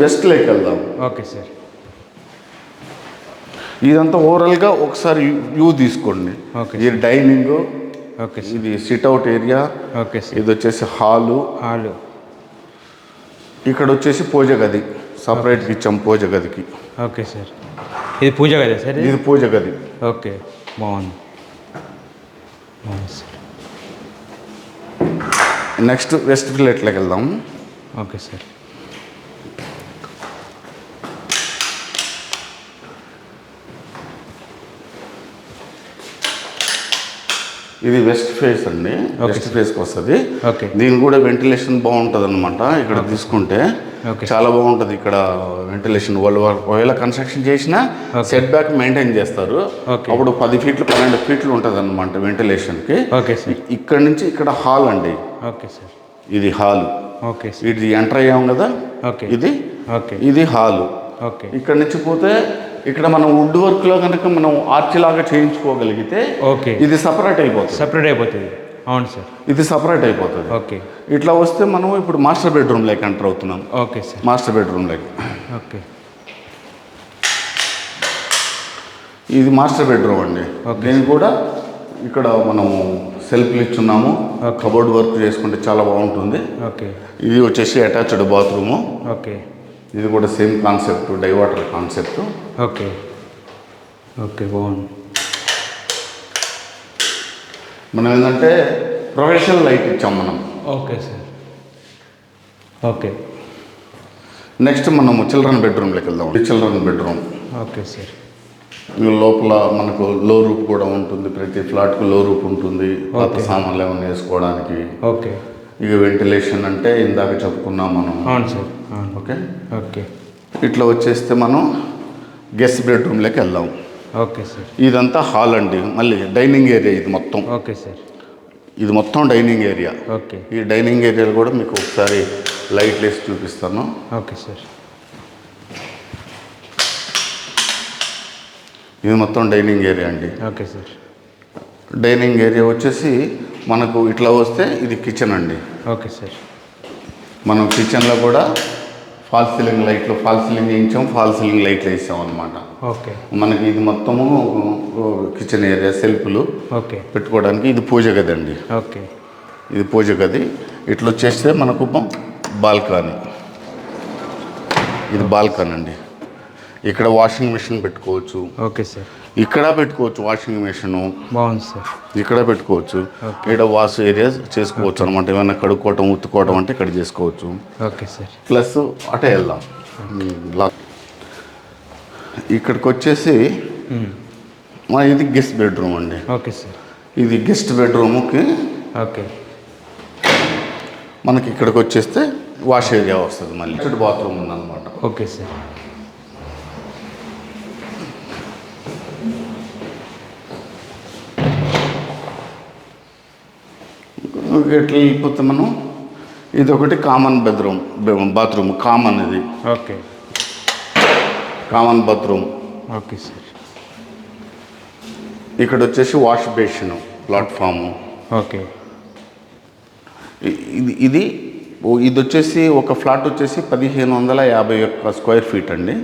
West lake వెళ్దాం. Okay sir. ఇదంతా ఓవరాల్గా ఒకసారి వ్యూ తీసుకోండి. ఓకే. ఇది డైనింగ్, ఓకే. ఇది సిట్అవుట్ ఏరియా, ఓకే సార్. ఇది వచ్చేసి హాలు, ఇక్కడ వచ్చేసి పూజ గది, సపరేట్గా ఇచ్చాం పూజ గదికి. Okay sir. ఇది పూజ గది సార్? ఇది పూజ గది. ఓకే, బాగుంది సార్. నెక్స్ట్ వెస్ట్ ప్లేట్లోకి వెళ్దాం. Okay sir. ఇది వెస్ట్ ఫేస్ అండి. వెస్ట్ ఫేస్కి వస్తుంది. ఓకే. దీని కూడా వెంటిలేషన్ బాగుంటుంది అనమాట. ఇక్కడ తీసుకుంటే చాలా బాగుంటుంది. ఇక్కడ వెంటిలేషన్ వాళ్ళు ఒకవేళ కన్స్ట్రక్షన్ చేసినా సెట్ బ్యాక్ మెయింటైన్ చేస్తారు. అప్పుడు 10 ఫీట్లు 12 ఫీట్లు ఉంటుంది అనమాట వెంటిలేషన్కి. Okay sir. ఇక్కడ నుంచి ఇక్కడ హాల్ అండి. Okay sir. ఇది హాల్. ఓకే. ఇది ఎంటర్ అయ్యాం కదా. ఓకే. ఇది హాలు. ఓకే. ఇక్కడ నుంచి పోతే ఇక్కడ మనం వుడ్ వర్క్లో కనుక మనం ఆర్చ్ లాగా చేయించుకోగలిగితే ఓకే ఇది సపరేట్ అయిపోతుంది. అవును సార్. ఇది సపరేట్ అయిపోతుంది. ఓకే. ఇట్లా వస్తే మనం ఇప్పుడు మాస్టర్ బెడ్రూమ్ లైక్ ఎంటర్ అవుతున్నాం. Okay sir. Master bedroom like. Okay. ఇది మాస్టర్ బెడ్రూమ్ అండి. దీనికి కూడా ఇక్కడ మనము సెల్ఫ్లు ఇచ్చున్నాము. కబోర్డ్ వర్క్ చేసుకుంటే చాలా బాగుంటుంది. ఓకే. ఇది వచ్చేసి అటాచ్డ్ బాత్రూము. ఓకే. ఇది కూడా సేమ్ కాన్సెప్ట్, డైవాటర్ కాన్సెప్ట్. ఓకే. ఓకే, బాగుంది. మనం ఏంటంటే ప్రొఫెషనల్ లైట్ ఇచ్చాం మనం. Okay sir. ఓకే. నెక్స్ట్ మనము చిల్డ్రన్ బెడ్రూమ్లోకి వెళ్దాం. Children bedroom. Okay sir. లోపల మనకు లో రూప్ కూడా ఉంటుంది. ప్రతి ఫ్లాట్కు లో రూప్ ఉంటుంది. పాత సామాన్లు ఏమైనా వేసుకోవడానికి. ఓకే. ఇక వెంటిలేషన్ అంటే ఇందాక చెప్పుకున్నాం మనం. అవును సార్. ఓకే. ఓకే. ఇట్లా వచ్చేస్తే మనం గెస్ట్ బెడ్రూమ్లోకి వెళ్దాం. Okay sir. ఇదంతా హాల్ అండి. మళ్ళీ డైనింగ్ ఏరియా ఇది మొత్తం. Okay sir. ఇది మొత్తం డైనింగ్ ఏరియా. ఓకే. ఈ డైనింగ్ ఏరియాలో కూడా మీకు ఒకసారి లైట్ వేసి చూపిస్తాను. Okay sir. ఇది మొత్తం డైనింగ్ ఏరియా అండి. Okay sir. డైనింగ్ ఏరియా వచ్చేసి మనకు ఇట్లా వస్తే ఇది కిచెన్ అండి. Okay sir. మనం కిచెన్లో కూడా ఫాల్ సీలింగ్ లైట్లు, ఫాల్ సీలింగ్ వేయించాం, ఫాల్ సీలింగ్ లైట్లు వేసాం అనమాట. ఓకే. మనకి ఇది మొత్తము కిచెన్ ఏరియా, సెల్ఫ్లు ఓకే పెట్టుకోవడానికి. ఇది పూజ గది అండి. ఓకే. ఇది పూజ గది. ఇట్లా వచ్చేస్తే మనకు బాల్కనీ. ఇది బాల్కనీ అండి. ఇక్కడ వాషింగ్ మిషన్ పెట్టుకోవచ్చు. Okay sir. ఇక్కడ పెట్టుకోవచ్చు వాషింగ్ మిషను. బాగుంది సార్. ఇక్కడ పెట్టుకోవచ్చు. ఇక్కడ వాష్ ఏరియా చేసుకోవచ్చు అనమాట. ఏమైనా కడుక్కోవటం, ఉత్తుకోవడం అంటే ఇక్కడ చేసుకోవచ్చు. Okay sir. ప్లస్ అటే వెళ్దాం. ఇక్కడికి వచ్చేసి ఇది గెస్ట్ బెడ్రూమ్ అండి. Okay sir. ఇది గెస్ట్ బెడ్రూమ్కి ఓకే. మనకి ఇక్కడికి వచ్చేస్తే వాష్ ఏరియా వస్తుంది. మళ్ళీ చుట్టూ బాత్రూమ్ ఉందన్నమాట. Okay sir. ఎట్లా వెళ్ళిపోతే మనం ఇది ఒకటి కామన్ బాత్రూమ్ కామన్. ఇది okay. Common bathroom. Okay sir. ఇక్కడ వచ్చేసి వాష్ బేసిన్, ప్లాట్ఫాము. ఓకే. ఇది వచ్చేసి ఒక ఫ్లాట్ వచ్చేసి 1551 స్క్వేర్ ఫీట్ అండి.